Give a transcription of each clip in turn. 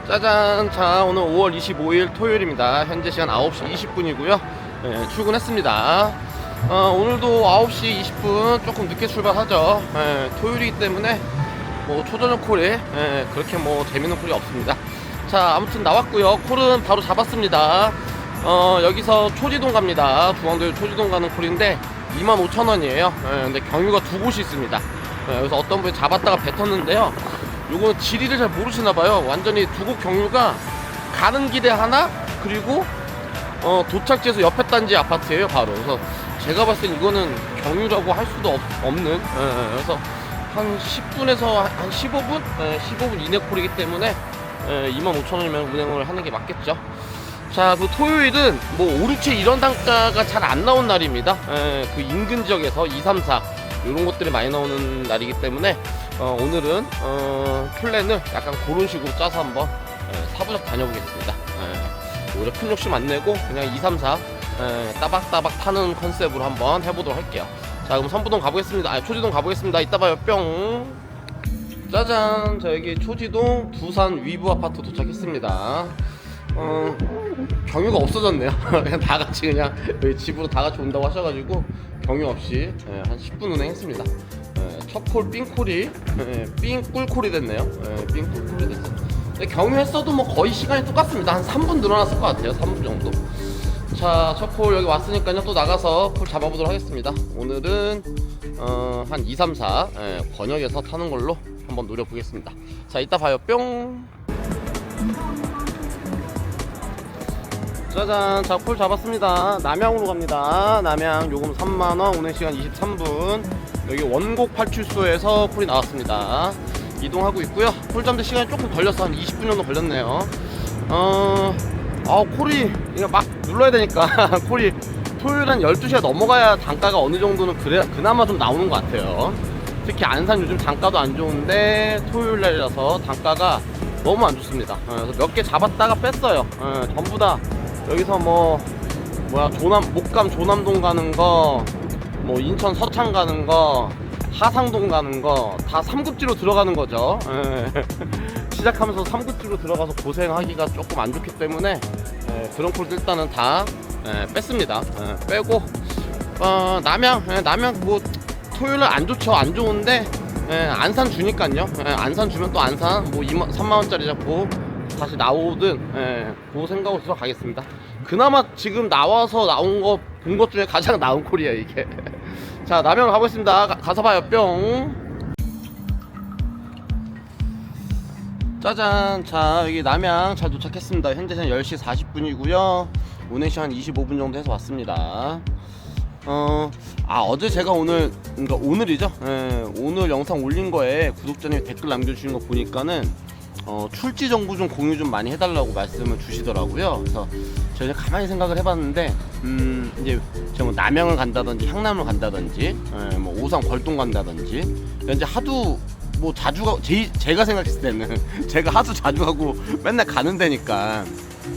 짜잔. 자, 오늘 5월 25일 토요일입니다. 현재 시간 9시 20분이고요. 출근했습니다. 오늘도 9시 20분 조금 늦게 출발하죠. 토요일이기 때문에 뭐 초저녁 콜이 그렇게 뭐 재밌는 콜이 없습니다. 자, 아무튼 나왔고요. 콜은 바로 잡았습니다. 여기서 초지동 갑니다. 중앙도요 초지동 가는 콜인데 25,000원이에요. 근데 경유가 두 곳이 있습니다. 여기서 어떤 분이 잡았다가 뱉었는데요. 요거 지리를 잘 모르시나봐요. 완전히 두 곳 경유가 가는 길에 하나, 그리고 도착지에서 옆에 단지 아파트예요 바로. 그래서 제가 봤을 땐 이거는 경유라고 할 수도 없는, 그래서 한 10분에서 한 15분? 15분 이내 콜이기 때문에 25,000원이면 운행을 하는 게 맞겠죠. 자, 그 토요일은 뭐 오류채 이런 단가가 잘 안 나온 날입니다. 그 인근 지역에서 2, 3, 4 이런 것들이 많이 나오는 날이기 때문에 오늘은 플랜을 약간 그런 식으로 짜서 한번 사부작 다녀보겠습니다. 오히려 큰 욕심 안 내고 그냥 2, 3, 4 따박따박 타는 컨셉으로 한번 해보도록 할게요. 자, 그럼 선부동 가보겠습니다. 초지동 가보겠습니다. 이따 봐요. 뿅. 짜잔. 자, 여기 초지동 두산 위브 아파트 도착했습니다. 경유가 없어졌네요. 그냥 다 같이 그냥 여기 집으로 다 같이 온다고 하셔가지고 경유 없이 한 10분 운행했습니다. 첫 콜 삥콜이 삥꿀콜이 됐네요. 삥꿀콜이 됐어요. 근데 경유했어도 뭐 거의 시간이 똑같습니다. 한 3분 늘어났을 것 같아요. 3분 정도. 자, 첫 콜 여기 왔으니까요. 또 나가서 콜 잡아보도록 하겠습니다. 오늘은 한 2, 3, 4 권역에서 타는 걸로 한번 노려보겠습니다. 자, 이따 봐요. 뿅. 짜잔. 자, 콜 잡았습니다. 남양으로 갑니다. 남양 요금 3만원, 운행 시간 23분. 여기 원곡 팔출소에서 콜이 나왔습니다. 이동하고 있고요. 콜 잡는 시간이 조금 걸려서 한 20분 정도 걸렸네요. 콜이 그냥 막 눌러야 되니까 콜이 토요일 한 12시가 넘어가야 단가가 어느 정도는 그나마 좀 나오는 것 같아요. 특히 안산 요즘 단가도 안 좋은데 토요일 날이라서 단가가 너무 안 좋습니다. 그래서 몇 개 잡았다가 뺐어요. 전부 다 여기서 목감 조남동 가는 거, 뭐 인천 서창 가는 거, 하상동 가는 거 다 3급지로 들어가는 거죠. 시작하면서 3급지로 들어가서 고생하기가 조금 안 좋기 때문에 그런 콜 일단은 다 뺐습니다. 빼고 남양 뭐 토요일날 안 좋죠. 안 좋은데 안산 주니깐요. 안산 주면 또 안산 뭐 3만원짜리 잡고 다시 나오든 그 생각으로 들어가겠습니다. 그나마 지금 나와서 나온 거 본 것 중에 가장 나은 콜이에요 이게. 자, 남양 가보겠습니다. 가서 봐요. 뿅. 짜잔. 자, 여기 남양 잘 도착했습니다. 현재 시간 10시 40분이고요 운행 시간 25분 정도 해서 왔습니다. 어제 제가 그러니까 오늘이죠. 오늘 영상 올린 거에 구독자님이 댓글 남겨주신 거 보니까는 출지 정보 좀 공유 좀 많이 해달라고 말씀을 주시더라고요. 그래서 제가 가만히 생각을 해봤는데 이제 제가 뭐 남양을 간다든지 향남을 간다든지 뭐 오산 걸동 간다든지 이제 하도 뭐 자주 제가 생각했을 때는 제가 하도 자주 가고 맨날 가는 데니까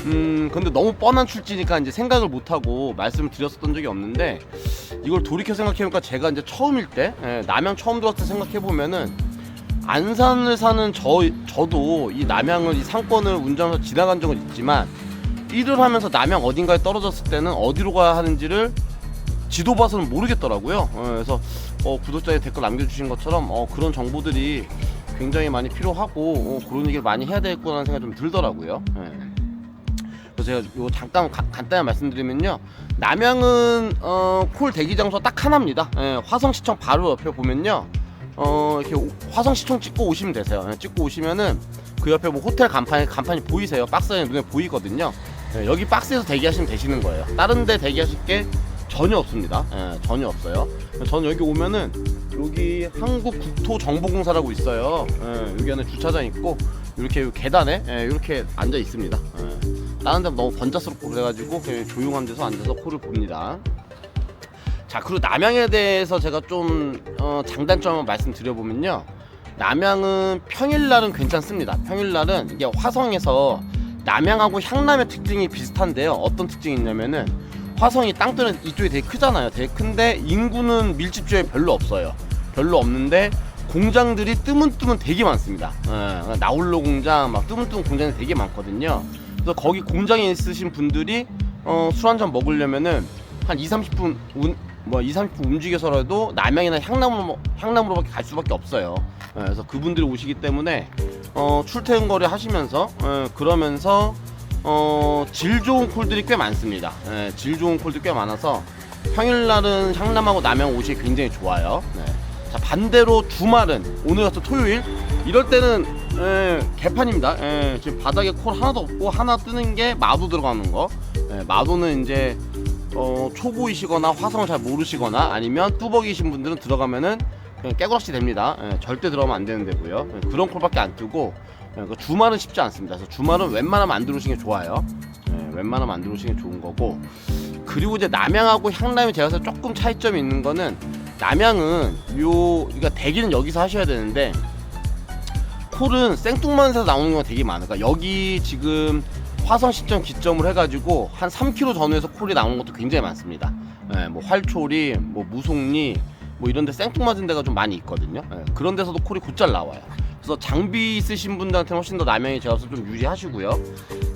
근데 너무 뻔한 출지니까 이제 생각을 못하고 말씀을 드렸었던 적이 없는데, 이걸 돌이켜 생각해보니까 제가 이제 처음일 때 남양 처음 들어왔을 때 생각해보면은 안산을 사는 저도 이 남양을 이 상권을 운전해서 지나간 적은 있지만 일을 하면서 남양 어딘가에 떨어졌을 때는 어디로 가야 하는지를 지도 봐서는 모르겠더라고요. 그래서 구독자의 댓글 남겨주신 것처럼 그런 정보들이 굉장히 많이 필요하고 그런 얘기를 많이 해야 되겠구나 생각이 좀 들더라고요. 그래서 제가 요 잠깐 간단히 말씀드리면요, 남양은 콜 대기 장소 딱 하나입니다. 화성시청 바로 옆에 보면요, 이렇게 화성시청 찍고 오시면 되세요. 찍고 오시면은 그 옆에 뭐 호텔 간판이 보이세요. 박스에 눈에 보이거든요. 여기 박스에서 대기하시면 되시는 거예요. 다른 데 대기하실 게 전혀 없습니다. 전혀 없어요. 저는 여기 오면은 여기 한국국토정보공사라고 있어요. 여기 안에 주차장 있고 이렇게 계단에 이렇게 앉아 있습니다. 다른 데는 너무 번잡스럽고 그래가지고 그냥 조용한 데서 앉아서 콜을 봅니다. 자, 그리고 남양에 대해서 제가 좀 장단점을 말씀드려보면요, 남양은 평일날은 괜찮습니다. 평일날은 이게 화성에서 남양하고 향남의 특징이 비슷한데요. 어떤 특징이 있냐면은 화성이 땅덩이 이쪽이 되게 크잖아요. 되게 큰데 인구는 밀집 지역에 별로 없어요. 별로 없는데 공장들이 뜨문뜨문 되게 많습니다. 나홀로 공장, 막 뜨문뜨문 공장이 되게 많거든요. 그래서 거기 공장에 있으신 분들이 술 한잔 먹으려면은 한 2-30분 2-30분 움직여서라도 남양이나 향남으로밖에 갈 수밖에 없어요. 그래서 그분들이 오시기 때문에 출퇴근 거리 하시면서 그러면서 질 좋은 콜들이 꽤 많습니다. 질 좋은 콜들이 꽤 많아서 평일날은 향남하고 남양 오시기 굉장히 좋아요. 자, 반대로 주말은 오늘 같은 토요일 이럴 때는 개판입니다. 지금 바닥에 콜 하나도 없고 하나 뜨는 게 마도 들어가는 거. 마도는 이제 초보이시거나 화성을 잘 모르시거나 아니면 뚜벅이신 분들은 들어가면은 그냥 깨구락시 됩니다. 절대 들어가면 안 되는 데고요. 그런 콜밖에 안 뜨고 주말은 쉽지 않습니다. 그래서 주말은 웬만하면 안 들어오시는 게 좋아요. 웬만하면 안 들어오시는 게 좋은 거고. 그리고 이제 남양하고 향남이 제가 봐서 조금 차이점이 있는 거는 남양은 그러니까 대기는 여기서 하셔야 되는데 콜은 생뚱만에서 나오는 경우가 되게 많아요. 그러니까 여기 지금 화성 시점 기점을 해가지고 한 3km 전후에서 콜이 나오는 것도 굉장히 많습니다. 뭐 활초리, 뭐 무송리, 뭐 이런 데 생뚱맞은 데가 좀 많이 있거든요. 그런 데서도 콜이 곧잘 나와요. 그래서 장비 있으신 분들한테는 훨씬 더 남양이 제가 봐서 좀 유리하시고요.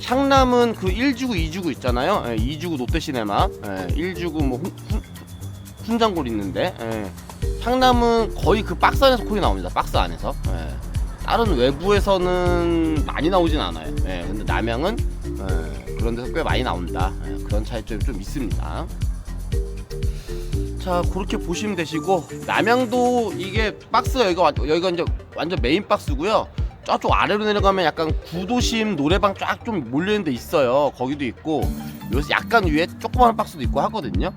향남은 그 1주구, 2주구 있잖아요. 2주구 롯데시네마, 1주구 뭐 훈장골 있는데, 향남은 거의 그 박스 안에서 콜이 나옵니다. 박스 안에서. 다른 외부에서는 많이 나오진 않아요. 근데 남양은 그런 데서 꽤 많이 나온다. 그런 차이점이 좀 있습니다. 자, 그렇게 보시면 되시고, 남양도 이게 박스가 여기가 이제 완전 메인 박스고요. 저쪽 아래로 내려가면 약간 구도심 노래방 쫙 좀 몰려있는 데 있어요. 거기도 있고, 여기서 약간 위에 조그마한 박스도 있고 하거든요.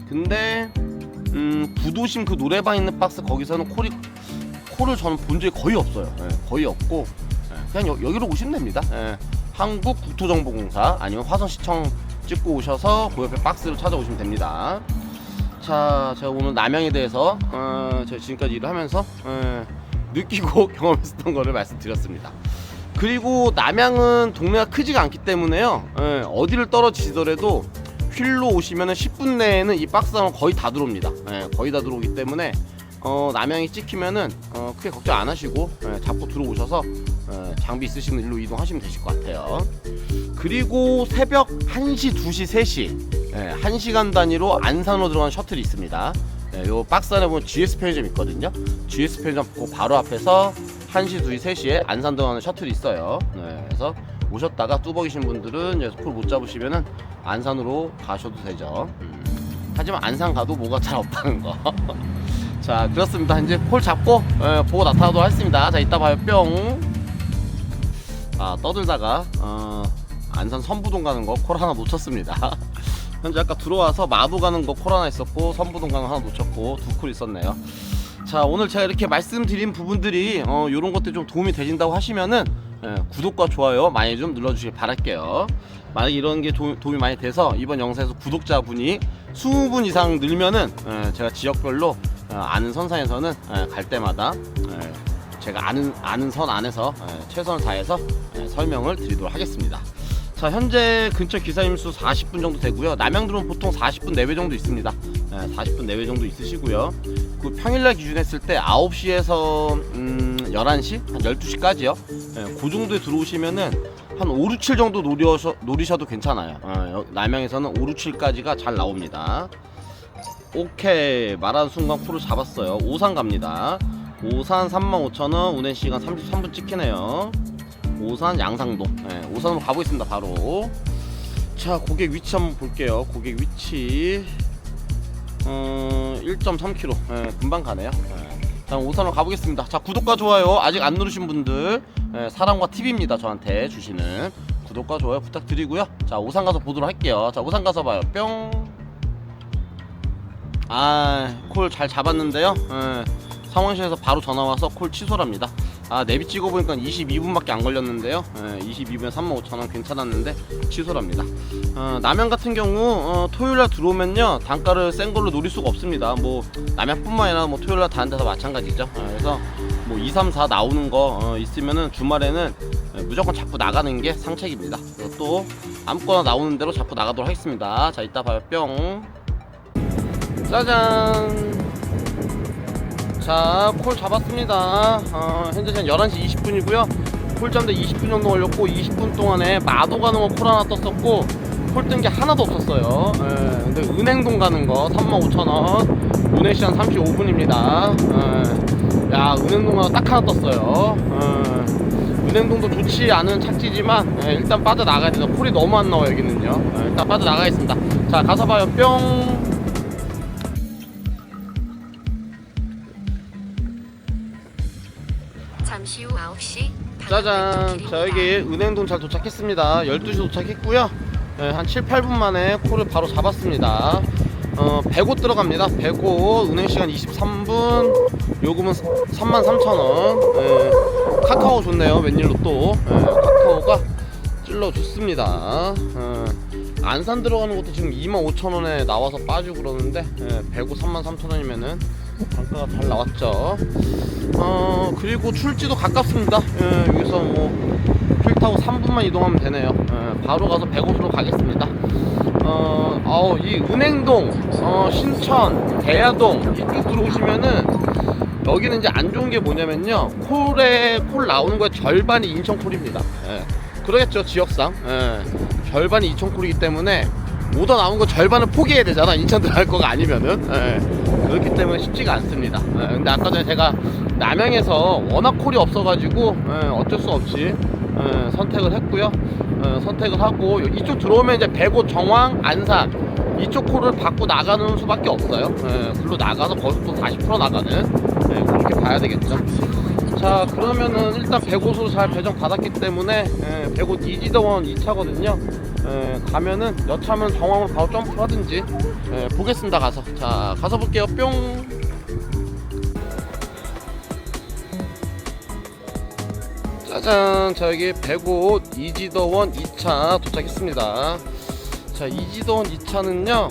근데 구도심 그 노래방 있는 박스 거기서는 콜을 저는 본 적이 거의 없어요. 거의 없고, 그냥 여기로 오시면 됩니다. 한국국토정보공사 아니면 화성시청 찍고 오셔서 그 옆에 박스를 찾아오시면 됩니다. 자, 제가 오늘 남양에 대해서 제가 지금까지 일을 하면서 느끼고 경험했었던 거를 말씀드렸습니다. 그리고 남양은 동네가 크지가 않기 때문에요. 어디를 떨어지시더라도 휠로 오시면 10분 내에는 이 박스 하면 거의 다 들어옵니다. 거의 다 들어오기 때문에 남양이 찍히면은 크게 걱정 안 하시고 잡고 들어오셔서 장비 있으시면 일로 이동하시면 되실 것 같아요. 그리고 새벽 1시, 2시, 3시 1시간 단위로 안산으로 들어가는 셔틀이 있습니다. 요 박스 안에 보면 GS 편의점 있거든요. GS 편의점 그 바로 앞에서 1시, 2시, 3시에 안산 들어가는 셔틀이 있어요. 그래서 오셨다가 뚜벅이신 분들은 여기서 콜 못 잡으시면은 안산으로 가셔도 되죠. 하지만 안산 가도 뭐가 잘 없다는 거. 자, 그렇습니다. 이제 콜 잡고 보고 나타나도록 하겠습니다. 자, 이따 봐요. 뿅. 떠들다가 안산 선부동 가는 거 콜 하나 놓쳤습니다. 현재 아까 들어와서 마도 가는 거 콜 하나 있었고 선부동 가는 거 하나 놓쳤고 2콜 있었네요. 자, 오늘 제가 이렇게 말씀드린 부분들이 요런 것들이 좀 도움이 되신다고 하시면은 구독과 좋아요 많이 좀 눌러주시길 바랄게요. 만약에 이런 게 도움이 많이 돼서 이번 영상에서 구독자분이 20분 이상 늘면은 제가 지역별로 아는 선상에서는 갈 때마다 제가 아는 선 안에서 최선을 다해서 설명을 드리도록 하겠습니다. 자, 현재 근처 기사님 수 40분 정도 되고요. 남양들은 보통 40분 내외 정도 있습니다. 40분 내외 정도 있으시고요. 그 평일날 기준했을 때 9시에서 11시? 한 12시까지요. 그 정도에 들어오시면은 한 5, 6, 7 정도 노리셔도 괜찮아요. 남양에서는 5, 6, 7까지가 잘 나옵니다. 오케이, 말하는 순간 콜을 잡았어요. 오산 갑니다. 오산 35,000원, 운행시간 33분 찍히네요. 오산 양상도. 오산으로 가보겠습니다. 바로. 자, 고객 위치 한번 볼게요. 고객 위치 1.3km. 금방 가네요. 자, 오산으로 가보겠습니다. 자, 구독과 좋아요 아직 안 누르신 분들 사랑과 팁입니다. 저한테 주시는 구독과 좋아요 부탁드리고요. 자, 오산 가서 보도록 할게요. 자, 오산 가서 봐요. 뿅. 콜 잘 잡았는데요. 상황실에서 바로 전화와서 콜 취소랍니다. 내비 찍어보니까 22분밖에 안 걸렸는데요. 22분에 35,000원 괜찮았는데 취소랍니다. 남양 같은 경우 토요일날 들어오면요 단가를 센 걸로 노릴 수가 없습니다. 뭐 남양뿐만 아니라 뭐 토요일날 다른 데서 마찬가지죠. 그래서 뭐 2, 3, 4 나오는 거 있으면은 주말에는 무조건 잡고 나가는 게 상책입니다. 그래서 또 아무거나 나오는 대로 잡고 나가도록 하겠습니다. 자, 이따 봐요. 뿅. 짜잔. 자, 콜 잡았습니다. 현재 시간 11시 20분이고요. 콜 잡는데 20분 정도 걸렸고, 20분 동안에 마도 가는 거 콜 하나 떴었고, 콜 뜬 게 하나도 없었어요. 근데 은행동 가는 거 35,000원, 운행 시간 35분입니다. 야, 은행동 가서 딱 하나 떴어요. 은행동도 좋지 않은 착지지만 일단 빠져나가야 돼서 콜이 너무 안 나와요. 여기는요. 일단 빠져나가겠습니다. 자, 가서 봐요. 뿅. 잠시 후 9시 짜잔, 자, 여기 은행동 잘 도착했습니다. 12시 도착했고요. 한 7, 8분 만에 콜을 바로 잡았습니다. 105 들어갑니다. 105, 운행시간 23분, 요금은 33,000원. 카카오 좋네요. 웬일로 또 카카오가 찔러줬습니다. 안산 들어가는 것도 지금 25,000원에 나와서 빠지고 그러는데 105, 33,000원이면은 단가가 잘 나왔죠. 그리고 출지도 가깝습니다. 여기서 뭐 길 타고 3분만 이동하면 되네요. 바로 가서 105로 가겠습니다. 이 은행동, 신천, 대야동 이쪽 들어오시면은 여기는 이제 안 좋은 게 뭐냐면요, 콜 나오는 거의 절반이 인천콜입니다. 그러겠죠, 지역상. 절반이 인천콜이기 때문에 오더 나온 거 절반을 포기해야 되잖아, 인천 들어갈 거가 아니면은. 그렇기 때문에 쉽지가 않습니다. 근데 아까 전에 제가 남양에서 워낙 콜이 없어가지고 어쩔 수 없이 선택을 했고요. 선택을 하고 이쪽 들어오면 이제 105, 정황, 안산 이쪽 콜을 받고 나가는 수밖에 없어요. 글로 나가서 거기서 또 40% 나가는, 그렇게 봐야 되겠죠. 자, 그러면은 일단 105로 잘 배정 받았기 때문에 105 이지더원 2차거든요. 가면은 여차하면 정황으로 바로 점프를 하든지 보겠습니다. 가서. 자, 가서 볼게요. 뿅. 짜잔, 자, 여기 105 이지더원 2차 도착했습니다. 자, 이지더원 2차는요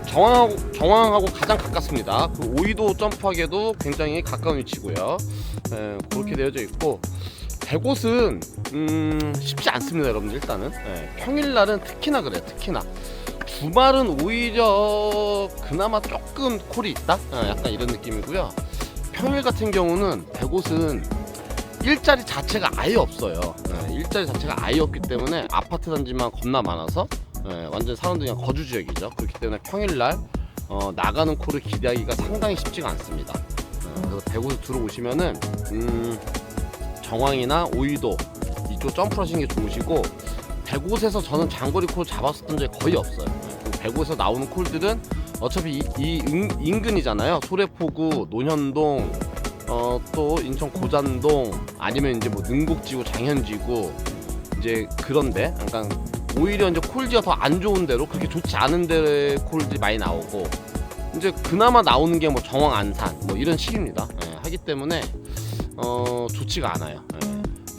정황하고 가장 가깝습니다. 그 오이도 점프하기에도 굉장히 가까운 위치고요. 그렇게 되어져 있고, 105은 쉽지 않습니다, 여러분들. 일단은 평일날은 특히나 그래요. 특히나 주말은 오히려 그나마 조금 콜이 있다, 약간 이런 느낌이고요. 평일 같은 경우는 105은 일자리 자체가 아예 없어요. 일자리 자체가 아예 없기 때문에 아파트 단지만 겁나 많아서 완전 사람들이 그냥 거주 지역이죠. 그렇기 때문에 평일날 나가는 콜을 기대하기가 상당히 쉽지가 않습니다. 그래서 105에 들어오시면은 정황이나 오이도 이쪽 점프를 하시는 게 좋으시고, 105에서 저는 장거리 콜 잡았었던 적이 거의 없어요. 105에서 나오는 콜들은 어차피 인근이잖아요. 소래포구, 논현동, 또 인천 고잔동, 아니면 이제 뭐 능곡지구, 장현지구, 이제 그런데 약간 오히려 이제 콜지가 더 안 좋은 데로, 그렇게 좋지 않은 데 콜들이 많이 나오고, 이제 그나마 나오는 게 뭐 정황, 안산 뭐 이런 식입니다. 하기 때문에 좋지가 않아요.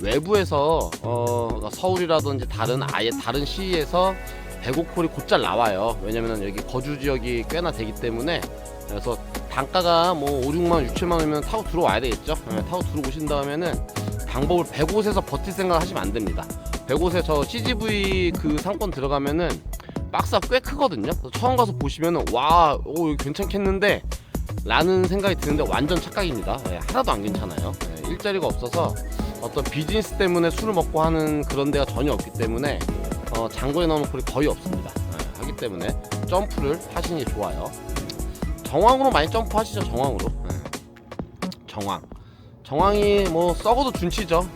외부에서 그러니까 서울이라든지 아예 다른 시에서 105 콜이 곧잘 나와요. 왜냐면은 여기 거주 지역이 꽤나 되기 때문에. 그래서 단가가 뭐 5, 6만, 6, 7만 원이면 타고 들어와야 되겠죠. 타고 들어오신 다음에는 방법을 105에서 버틸 생각 하시면 안 됩니다. 105에 저 CGV 그 상권 들어가면은 박스가 꽤 크거든요. 처음 가서 보시면은 와, 여기 괜찮겠는데 라는 생각이 드는데 완전 착각입니다. 하나도 안 괜찮아요. 일자리가 없어서 어떤 비즈니스 때문에 술을 먹고 하는 그런 데가 전혀 없기 때문에 장거리 나오는 콜이 거의 없습니다. 하기 때문에 점프를 하시는 게 좋아요. 정황으로 많이 점프하시죠. 정황으로. 정황이 뭐 썩어도 준치죠.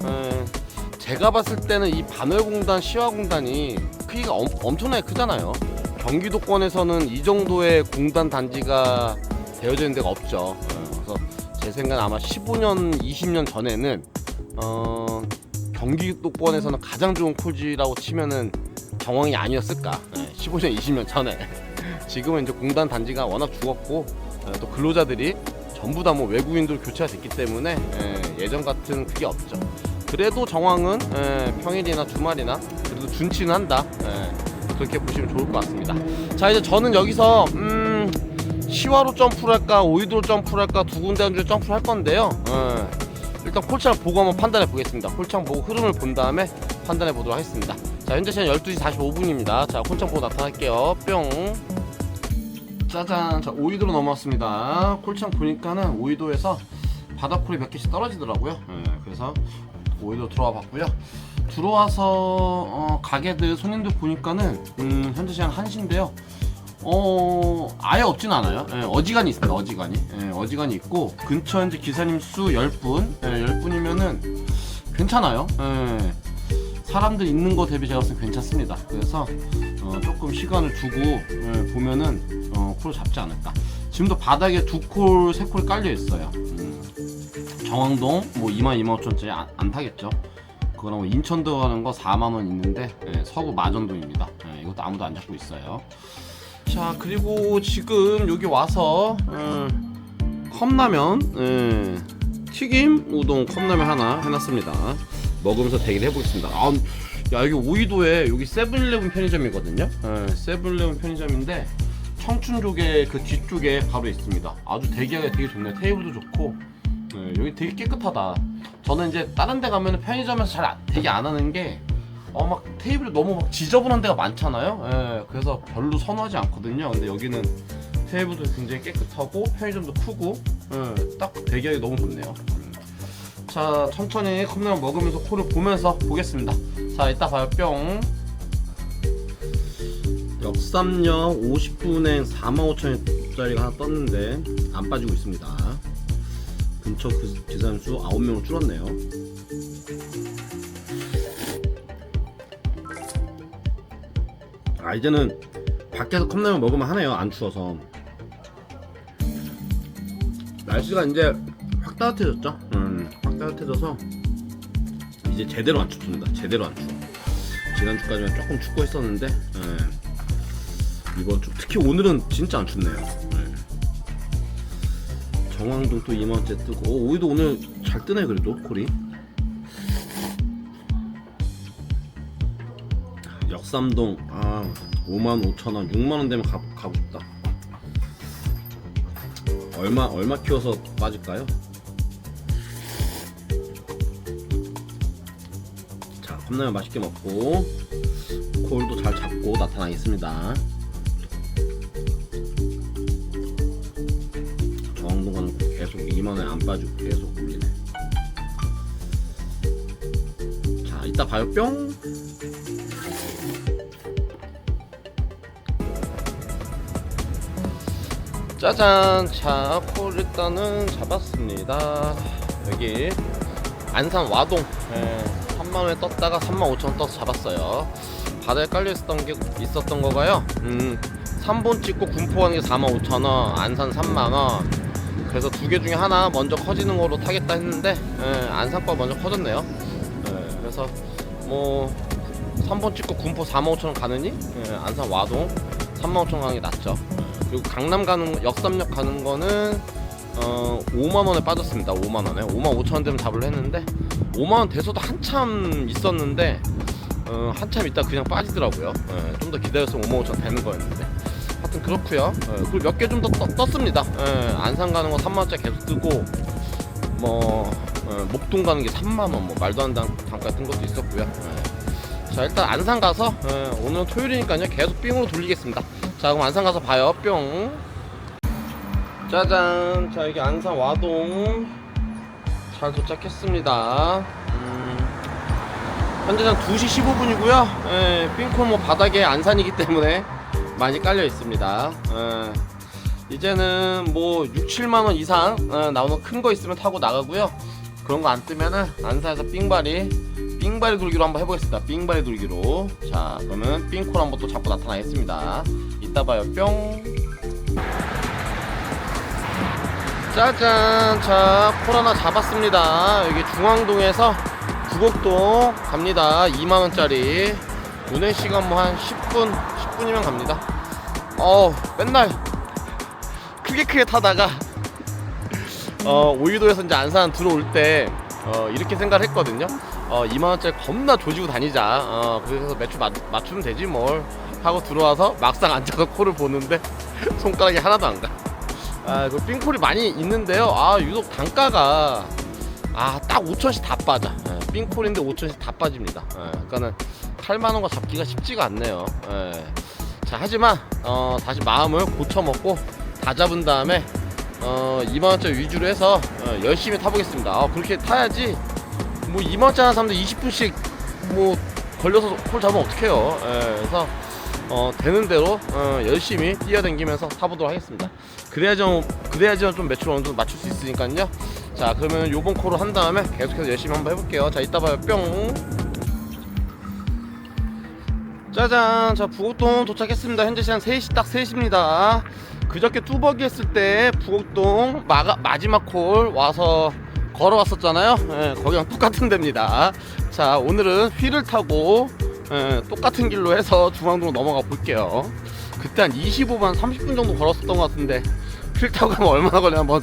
제가 봤을 때는 이 반월공단, 시화공단이 크기가 엄청나게 크잖아요. 경기도권에서는 이 정도의 공단 단지가 되어져 있는 데가 없죠. 그래서 제 생각은 아마 15년, 20년 전에는 경기도권에서는 가장 좋은 콜지라고 치면은 정황이 아니었을까. 15년, 20년 전에. 지금은 이제 공단 단지가 워낙 죽었고, 또 근로자들이 전부 다 뭐 외국인들 교체가 됐기 때문에 예전 같은 그게 없죠. 그래도 정황은 평일이나 주말이나 그래도 준치는 한다. 그렇게 보시면 좋을 것 같습니다. 자, 이제 저는 여기서 시화로 점프를 할까, 오이도로 점프를 할까, 두 군데 중에 점프를 할 건데요. 일단 콜창 보고 한번 판단해 보겠습니다. 콜창 보고 흐름을 본 다음에 판단해 보도록 하겠습니다. 자, 현재 시간 12시 45분입니다. 자, 콜창 보고 나타날게요. 뿅. 짜잔. 자, 5위도로 넘어왔습니다. 콜창 보니까는 5위도에서 바닥콜이 몇 개씩 떨어지더라고요. 그래서 5위도 들어와 봤고요. 들어와서 가게들 손님들 보니까는 현재 시간 1시인데요. 아예 없진 않아요. 어지간히 있습니다. 어지간히 있고, 근처 현재 기사님 수 10분, 10분이면은 괜찮아요. 사람들 있는 거 대비 제가 봤을 때 괜찮습니다. 그래서 조금 시간을 두고 보면은 콜을 잡지 않을까. 지금도 바닥에 2콜, 3콜 깔려 있어요. 정왕동 뭐 22,500원짜리 안 타겠죠. 그거랑 뭐 인천도 가는 거 4만원 있는데, 서구 마전동입니다. 이것도 아무도 안 잡고 있어요. 자, 그리고 지금 여기 와서 컵라면, 튀김 우동 컵라면 하나 해놨습니다. 먹으면서 대기를 해보겠습니다. 야, 여기 오이도에 여기 세븐일레븐 편의점이거든요. 세븐일레븐 편의점인데 청춘 쪽에 그 뒤쪽에 바로 있습니다. 아주 대기하기 되게 좋네요. 테이블도 좋고, 여기 되게 깨끗하다. 저는 이제 다른 데 가면 편의점에서 잘 대기 안 하는 게 막 테이블이 너무 막 지저분한 데가 많잖아요. 그래서 별로 선호하지 않거든요. 근데 여기는 테이블도 굉장히 깨끗하고 편의점도 크고, 딱 대기하기 너무 좋네요. 자, 천천히 컵라면 먹으면서 콜을 보면서 보겠습니다. 자, 이따 봐요. 뿅. 역삼역 50분행 45,000원짜리가 하나 떴는데 안 빠지고 있습니다. 근처 기사님 수 9명으로 줄었네요. 이제는 밖에서 컵라면 먹으면 하네요. 안 추워서. 날씨가 이제 확 따뜻해졌죠. 확 따뜻해져서 이제 제대로 안 춥습니다. 제대로 안 추워. 지난주까지는 조금 춥고 했었는데, 이번 주 특히 오늘은 진짜 안 춥네요. 정왕동 또 2만원째 뜨고, 오이도 오늘 잘 뜨네. 그래도 콜이. 역삼동 55,000원 6만원 되면 가고 싶다. 얼마 키워서 빠질까요? 자, 컵라면 맛있게 먹고 콜도 잘 잡고 나타나겠습니다. 저항동은 계속 2만원에 안 빠지고 계속 올리네. 자, 이따 봐요. 뿅. 짜잔. 자, 콜 일단은 잡았습니다. 여기 안산 와동 3만원에 떴다가 35,000원 떠서 잡았어요. 바다에 깔려 있었던 거가요. 3본 찍고 군포 가는 게 45,000원, 안산 3만원. 그래서 두 개 중에 하나 먼저 커지는 거로 타겠다 했는데, 안산 거 먼저 커졌네요. 그래서 뭐 3번 찍고 군포 45,000원 가느니, 안산 와동 35,000원 가는 게 낫죠. 그리고 강남 가는, 역삼역 가는 거는 5만원에 빠졌습니다. 5만원에 55,000원 되면 잡으려 했는데 5만원 돼서도 한참 있었는데, 한참 있다 그냥 빠지더라고요. 좀 더 기다렸으면 55,000원 되는 거였는데, 하여튼 그렇고요. 그리고 몇 개 좀 더 떴습니다. 안산 가는 거 3만원짜리 계속 뜨고, 뭐 목동 가는 게 3만원, 뭐 말도 안 되는 단가 뜬 것도 있었고요. 자, 일단 안산 가서, 오늘은 토요일이니까요, 계속 삥으로 돌리겠습니다. 자, 그럼 안산 가서 봐요. 뿅. 짜잔. 자, 여기 안산 와동 잘 도착했습니다. 현재는 2시 15분이고요 삥콜 뭐 바닥에 안산이기 때문에 많이 깔려 있습니다. 이제는 뭐 6, 7만원 이상 나오는 큰 거 있으면 타고 나가고요. 그런 거 안 뜨면은 안산에서 삥바리 돌기로 한번 해보겠습니다. 삥바리 돌기로. 자, 그러면 삥콜 한번 또 잡고 나타나겠습니다. 이따 봐요. 뿅. 짜잔. 자, 콜 하나 잡았습니다. 여기 중앙동에서 구곡동 갑니다. 2만원짜리. 운행 시간 뭐 한 10분이면 갑니다. 맨날 크게 타다가 오이도에서 이제 안산 들어올 때 이렇게 생각을 했거든요. 2만원짜리 겁나 조지고 다니자. 그래서 매출 맞추면 되지 뭘 하고 들어와서 막상 앉아서 콜을 보는데 손가락이 하나도 안 가. 그 삥콜이 많이 있는데요. 유독 단가가 딱 5,000원씩 다 빠져. 삥콜인데 5,000원씩 다 빠집니다. 그러니까는 8만원과 잡기가 쉽지가 않네요. 자, 하지만 다시 마음을 고쳐먹고 다 잡은 다음에 2만원짜리 위주로 해서 열심히 타보겠습니다. 그렇게 타야지 뭐 2만원짜리 하는 사람들 20분씩 뭐 걸려서 홀 잡으면 어떡해요. 그래서 되는 대로 열심히 뛰어다니면서 타보도록 하겠습니다. 그래야지만 좀 매출 어느 정도 맞출 수 있으니까요. 자, 그러면 요번 코를 한 다음에 계속해서 열심히 한번 해볼게요. 자, 이따 봐요. 뿅. 짜잔. 자, 부곡동 도착했습니다. 현재 시간 3시, 딱 3시입니다. 그저께 뚜벅이 했을 때 부곡동 마지막 콜 와서 걸어왔었잖아요. 거기랑 똑같은 데입니다. 자, 오늘은 휠을 타고 똑같은 길로 해서 중앙동으로 넘어가 볼게요. 그때 한 25분, 30분 정도 걸었었던 것 같은데 휠 타고 가면 얼마나 걸리나 한번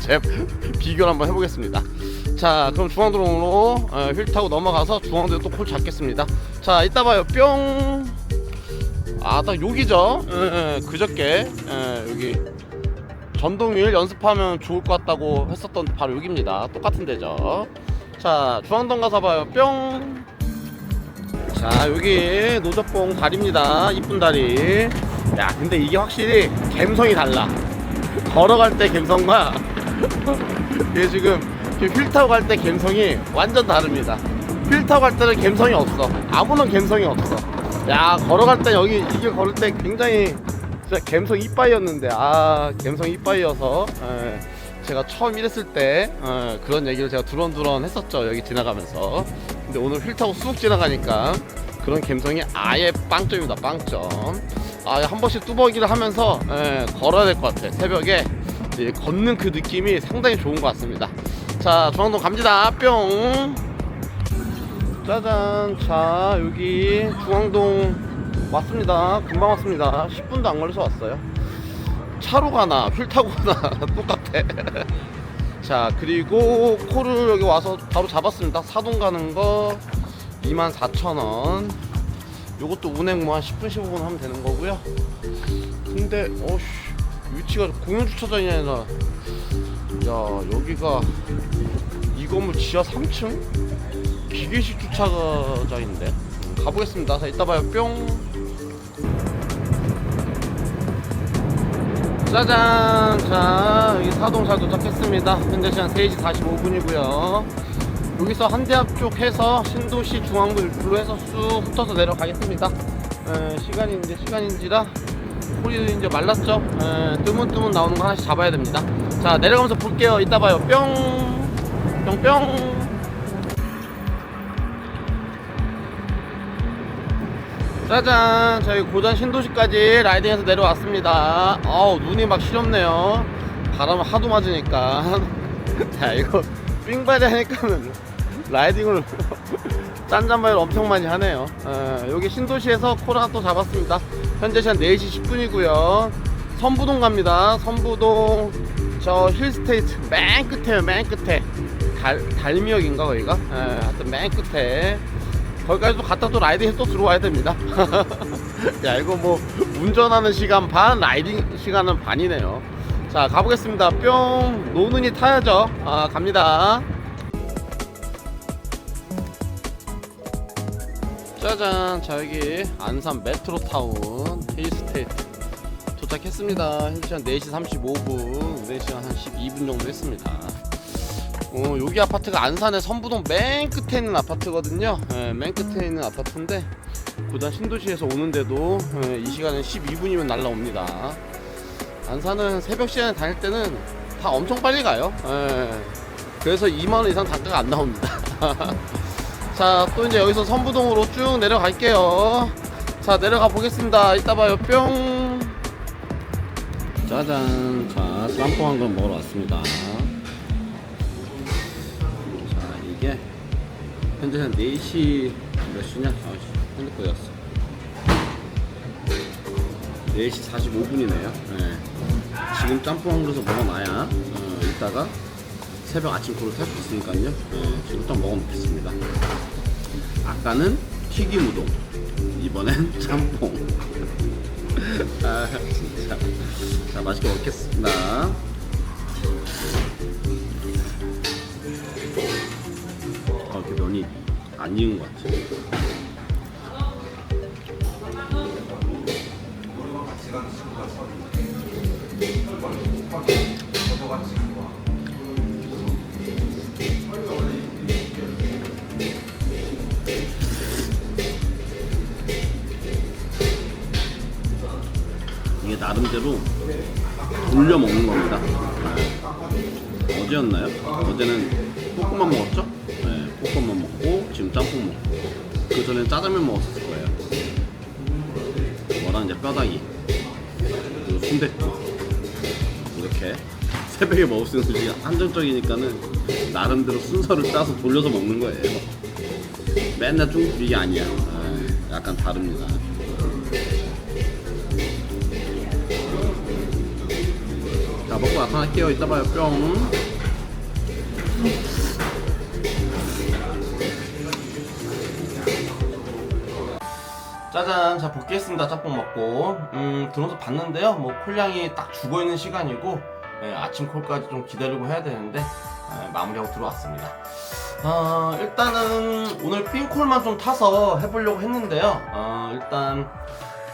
비교를 한번 해보겠습니다. 자, 그럼 중앙동으로 휠 타고 넘어가서 중앙동에 또 콜 잡겠습니다. 자, 이따 봐요. 뿅. 딱 여기죠. 그저께 여기 전동휠 연습하면 좋을 것 같다고 했었던 바로 여기입니다. 똑같은 데죠. 자, 중앙동 가서 봐요. 뿅. 자, 여기 노적봉 다리입니다. 이쁜 다리. 야, 근데 이게 확실히 감성이 달라. 걸어갈 때 감성과 이게 지금 휠 타고 갈 때 감성이 완전 다릅니다. 휠 타고 갈 때는 감성이 없어. 아무런 감성이 없어. 야, 걸어갈 때 여기 이게 걸을 때 굉장히 진짜 감성 이빠이였는데 감성 이빠이여서 제가 처음 일했을 때 그런 얘기를 제가 두런두런 했었죠. 여기 지나가면서. 근데 오늘 휠 타고 쑥 지나가니까 그런 감성이 아예 빵점입니다. 빵점. 한 번씩 뚜벅이를 하면서 걸어야 될 것 같아. 새벽에 걷는 그 느낌이 상당히 좋은 것 같습니다. 자, 중앙동 갑니다. 뿅. 짜잔. 자, 여기 중앙동 왔습니다. 금방 왔습니다. 10분도 안 걸려서 왔어요. 차로 가나 휠 타고 가나 똑같아. 자, 그리고 콜을 여기 와서 바로 잡았습니다. 사동 가는 거 24,000원. 요것도 운행 뭐 한 10분 15분 하면 되는 거고요. 근데 위치가 공영주차장이 아니라 여기가 이 건물 지하 3층? 기계식 주차장인데 가보겠습니다. 자, 이따 봐요. 뿅. 짜잔. 자, 여기 사동 잘 도착했습니다. 현재 시간 3시 45분이고요 여기서 한대앞 쪽 해서 신도시 중앙부로 해서 쑥 훑어서 내려가겠습니다. 시간인지라 홀이 이제 말랐죠. 뜨문뜨문 나오는 거 하나씩 잡아야 됩니다. 자, 내려가면서 볼게요. 이따 봐요. 뿅. 뿅뿅. 짜잔. 저희 고전 신도시까지 라이딩해서 내려왔습니다. 눈이 막 시렵네요. 바람 하도 맞으니까. 자, 이거 삥바디 하니까는 라이딩을 짠짠바이를 엄청 많이 하네요. 여기 신도시에서 콜 하나 또 잡았습니다. 현재 시간 4시 10분이고요 선부동 갑니다. 선부동 저 힐스테이트 맨 끝에요. 맨 끝에 달미역인가 거기가? 하여튼 맨 끝에 거기까지 또 갔다 또 라이딩해서 또 들어와야 됩니다. 야, 이거 뭐 운전하는 시간 반, 라이딩 시간은 반이네요. 자, 가보겠습니다. 뿅. 노는이 타야죠. 갑니다. 짜잔. 자, 여기 안산 메트로타운 힐스테이트 도착했습니다. 현재 시간 4시 35분 운행 시간 한 12분 정도 했습니다. 여기 아파트가 안산의 선부동 맨 끝에 있는 아파트거든요. 맨 끝에 있는 아파트인데 고단 신도시에서 오는데도 이 시간은 12분이면 날라옵니다. 안산은 새벽 시간에 다닐 때는 다 엄청 빨리 가요. 그래서 2만원 이상 단가가 안 나옵니다. 자, 또 이제 여기서 선부동으로 쭉 내려갈게요. 자, 내려가 보겠습니다. 이따 봐요. 뿅. 짜잔. 자, 짬뽕 한 건 먹으러 왔습니다. 이게 현재 한 4시 몇 시냐? 핸드폰 였어. 4시 45분이네요. 지금 짬뽕 한 그릇을 먹어놔야 이따가 새벽 아침 코를 탈 수 있으니까요. 지금 딱 먹어먹겠습니다. 아까는 튀김 우동, 이번엔 짬뽕. 진짜. 자, 맛있게 먹겠습니다. 이렇게 면이 안 익은 것 같아요. 나름대로 돌려 먹는 겁니다. 어제였나요? 어제는 볶음밥 먹었죠? 네, 볶음밥 먹고 지금 짬뽕 먹고 그 전에 짜장면 먹었을 거예요. 뭐랑 이제 뼈다귀 그리고 순댓국 이렇게 새벽에 먹을 수 있는 음식이 한정적이니까는 나름대로 순서를 짜서 돌려서 먹는 거예요. 맨날 중국 이게 아니야. 약간 다릅니다. 자, 먹고 나타날게요. 이따 봐요. 뿅. 짜잔. 자, 복귀했습니다. 짬뽕 먹고. 들어서 봤는데요. 뭐 콜량이 딱 죽어있는 시간이고 아침 콜까지 좀 기다리고 해야 되는데 마무리하고 들어왔습니다. 일단은 오늘 삥콜만 좀 타서 해보려고 했는데요. 일단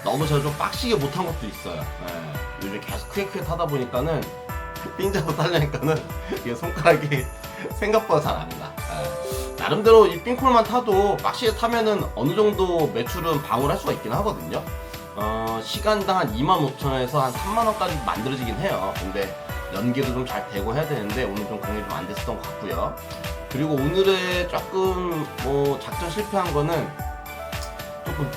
너무 제가 좀 빡시게 못한 것도 있어요. 요즘 계속 크게 타다 보니까는 삥 잡고 타려니까는 이게 손가락이 생각보다 잘 안 나. 나름대로 이 삥콜만 타도 빡시게 타면은 어느 정도 매출은 방어할 수가 있긴 하거든요. 시간당 한 25,000원에서 한 3만원까지 만들어지긴 해요. 근데 연기도 좀 잘 되고 해야 되는데 오늘 좀 그런 게 좀 안 됐었던 것 같고요. 그리고 오늘의 조금 뭐 작전 실패한 거는 조금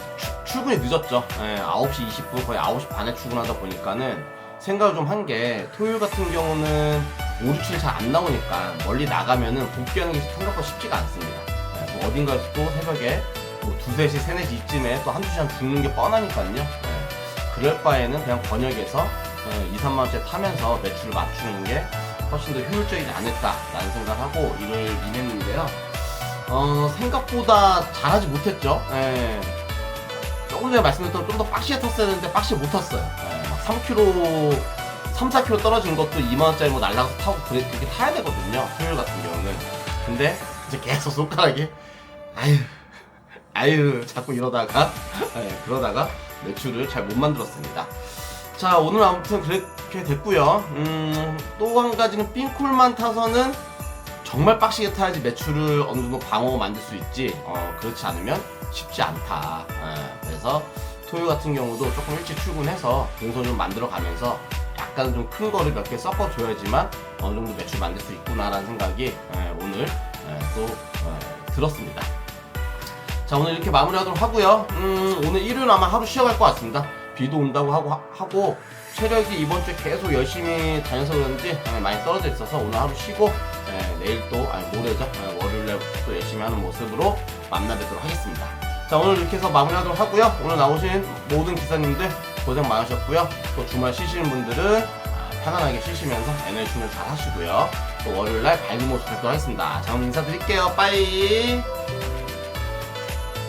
출근이 늦었죠. 9시 20분 거의 9시 반에 출근하다 보니까는 생각을 좀 한 게 토요일 같은 경우는 5, 6, 7 잘 안 나오니까 멀리 나가면은 복귀하는 게 생각보다 쉽지가 않습니다. 뭐 어딘가에서 또 새벽에 뭐 2, 3시, 3, 4시 이쯤에 또 한두 시간 죽는 게 뻔하니까요. 그럴 바에는 그냥 번역해서 2, 3만원짜리 타면서 매출을 맞추는 게 훨씬 더 효율적이지 않을까라는 생각을 하고 일을 임했는데요. 생각보다 잘하지 못했죠. 조금 전에 말씀드렸던 좀 더 빡시게 탔어야 되는데 빡시게 못 탔어요. 막 3km, 3, 4km 떨어진 것도 2만원짜리 뭐 날라가서 타고 그렇게 타야 되거든요. 토요일 같은 경우는. 근데 이제 계속 손가락이 아유 자꾸 이러다가 그러다가 매출을 잘 못 만들었습니다. 자, 오늘 아무튼 그렇게 됐고요. 또 한 가지는 삥콜만 타서는 정말 빡시게 타야지 매출을 어느 정도 방어 만들 수 있지 그렇지 않으면 쉽지 않다. 그래서 토요일 같은 경우도 조금 일찍 출근해서 동선 좀 만들어 가면서 약간 좀 큰 거를 몇 개 섞어 줘야지만 어느 정도 매출 만들 수 있구나라는 생각이 오늘 또 들었습니다. 자, 오늘 이렇게 마무리하도록 하고요. 오늘 일요일 아마 하루 쉬어갈 것 같습니다. 비도 온다고 하고 체력이 이번 주에 계속 열심히 다녀서 그런지 많이 떨어져 있어서 오늘 하루 쉬고 내일 또 모레죠. 월요일에 또 열심히 하는 모습으로 만나뵙도록 하겠습니다. 자, 오늘 이렇게 해서 마무리하도록 하고요. 오늘 나오신 모든 기사님들 고생 많으셨고요. 또 주말 쉬시는 분들은 편안하게 쉬시면서 에너지 충전 잘 하시고요. 또 월요일날 밝은 모습 뵙도록 하겠습니다. 자, 오늘 인사드릴게요. 빠이.